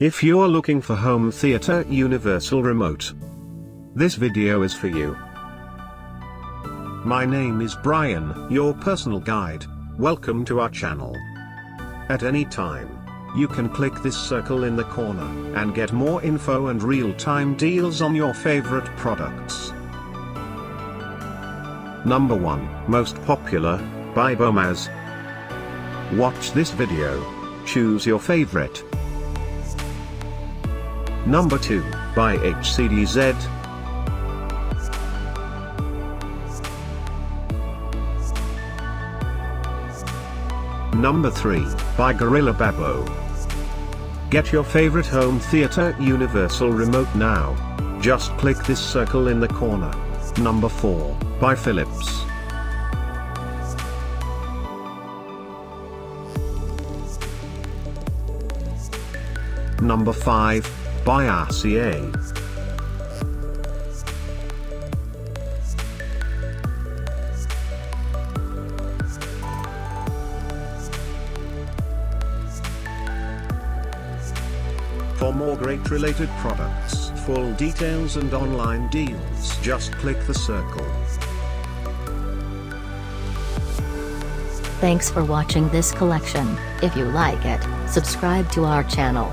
If you're looking for home theater universal remote, this video is for you. My name is Brian, your personal guide. Welcome to our channel. At any time, you can click this circle in the corner and get more info and real-time deals on your favorite products. Number 1, most popular, by BOMAZ. Watch this video. Choose your favorite. Number 2, by HCDZ. Number 3, by babo. Get your favorite home theater universal remote now. Just click this circle in the corner. Number 4, by Philips. Number 5, by RCA. For more great related products, full details and online deals, just click the circle. Thanks for watching this collection. If you like it, subscribe to our channel.